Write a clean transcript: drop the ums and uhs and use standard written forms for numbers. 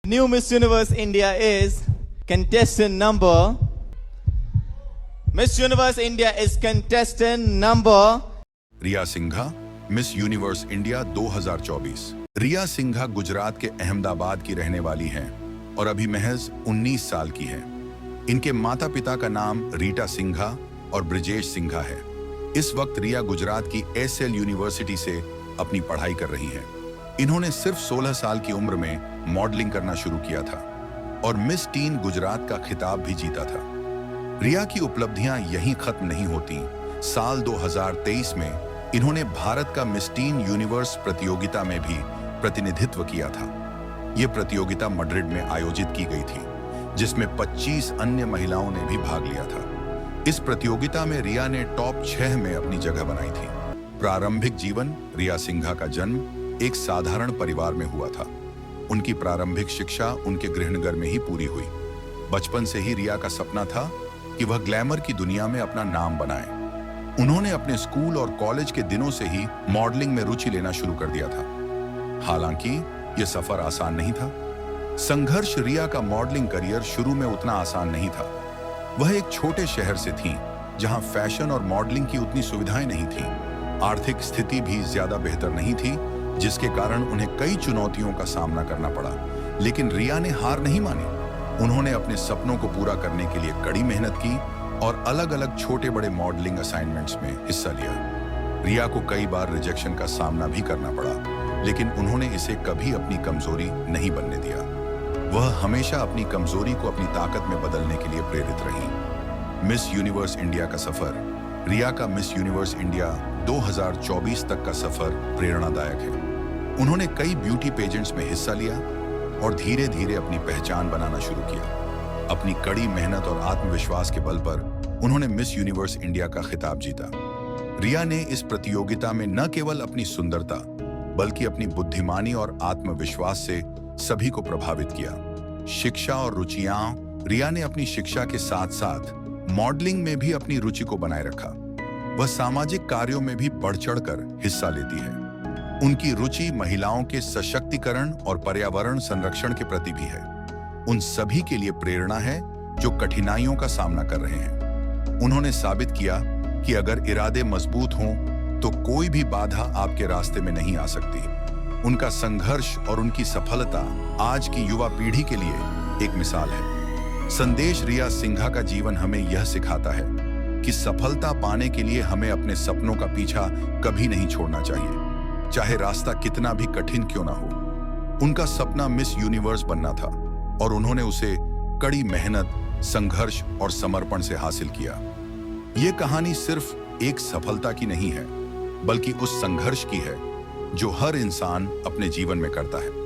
New Miss Universe India is contestant number. Miss Universe India is contestant number. Riya Singha, Miss Universe India 2024। Riya Singha Gujarat के अहमदाबाद की रहने वाली हैं और अभी महज 19 साल की हैं। इनके माता पिता का नाम रीटा सिंघा और ब्रिजेश सिंघा है। इस वक्त रिया गुजरात की एसएल यूनिवर्सिटी से अपनी पढ़ाई कर रही हैं। इन्होंने सिर्फ 16 साल की उम्र में मॉडलिंग करना शुरू किया था और मिस टीन गुजरात का खिताब भी जीता था। रिया की उपलब्धियां यहीं खत्म नहीं होती। साल 2023 में इन्होंने भारत का मिस टीन यूनिवर्स प्रतियोगिता में भी प्रतिनिधित्व किया था। ये प्रतियोगिता मैड्रिड में आयोजित की गई थी, जिसमें 25 अन्य महिलाओं ने भी भाग लिया था। इस प्रतियोगिता में रिया ने टॉप 6 में अपनी जगह बनाई थी। प्रारंभिक जीवन: रिया सिंघा का जन्म एक साधारण परिवार में हुआ था। उनकी प्रारंभिक शिक्षा उनके गृहनगर में ही पूरी हुई। बचपन से ही रिया का सपना था कि वह ग्लैमर की दुनिया में अपना नाम बनाए। उन्होंने अपने स्कूल और कॉलेज के दिनों से ही मॉडलिंग में रुचि लेना शुरू कर दिया था। हालांकि यह सफर आसान नहीं था। संघर्ष: रिया का मॉडलिंग करियर शुरू में उतना आसान नहीं था। वह एक छोटे शहर से थीं, जहां फैशन और मॉडलिंग की उतनी सुविधाएं नहीं थीं। आर्थिक स्थिति भी ज्यादा बेहतर नहीं थी, जिसके कारण उन्हें कई चुनौतियों का सामना करना पड़ा। लेकिन रिया ने हार नहीं मानी। उन्होंने अपने सपनों को पूरा करने के लिए कड़ी मेहनत की और अलग अलग छोटे बड़े मॉडलिंग असाइनमेंट्स में हिस्सा लिया। रिया को कई बार रिजेक्शन का सामना भी करना पड़ा, लेकिन उन्होंने इसे कभी अपनी कमजोरी नहीं बनने दिया। वह हमेशा अपनी कमजोरी को अपनी ताकत में बदलने के लिए प्रेरित रही। मिस यूनिवर्स इंडिया का सफर: रिया का मिस यूनिवर्स इंडिया 2024 तक का सफर प्रेरणादायक है। उन्होंने कई ब्यूटी पेजेंट्स में हिस्सा लिया और धीरे धीरे अपनी पहचान बनाना शुरू किया। अपनी कड़ी मेहनत और आत्मविश्वास के बल पर उन्होंने मिस यूनिवर्स इंडिया का खिताब जीता। रिया ने इस प्रतियोगिता में न केवल अपनी सुंदरता, बल्कि अपनी बुद्धिमानी और आत्मविश्वास से सभी को प्रभावित किया। शिक्षा और रुचियां: रिया ने अपनी शिक्षा के साथ साथ मॉडलिंग में भी अपनी रुचि को बनाए रखा। वह सामाजिक कार्यों में भी बढ़ चढ़कर हिस्सा लेती है। उनकी रुचि महिलाओं के सशक्तिकरण और पर्यावरण संरक्षण के प्रति भी है। उन सभी के लिए प्रेरणा है जो कठिनाइयों का सामना कर रहे हैं। उन्होंने साबित किया कि अगर इरादे मजबूत हों तो कोई भी बाधा आपके रास्ते में नहीं आ सकती। उनका संघर्ष और उनकी सफलता आज की युवा पीढ़ी के लिए एक मिसाल है। संदेश: रिया सिंघा का जीवन हमें यह सिखाता है कि सफलता पाने के लिए हमें अपने सपनों का पीछा कभी नहीं छोड़ना चाहिए, चाहे रास्ता कितना भी कठिन क्यों ना हो। उनका सपना मिस यूनिवर्स बनना था और उन्होंने उसे कड़ी मेहनत, संघर्ष और समर्पण से हासिल किया। यह कहानी सिर्फ एक सफलता की नहीं है, बल्कि उस संघर्ष की है जो हर इंसान अपने जीवन में करता है।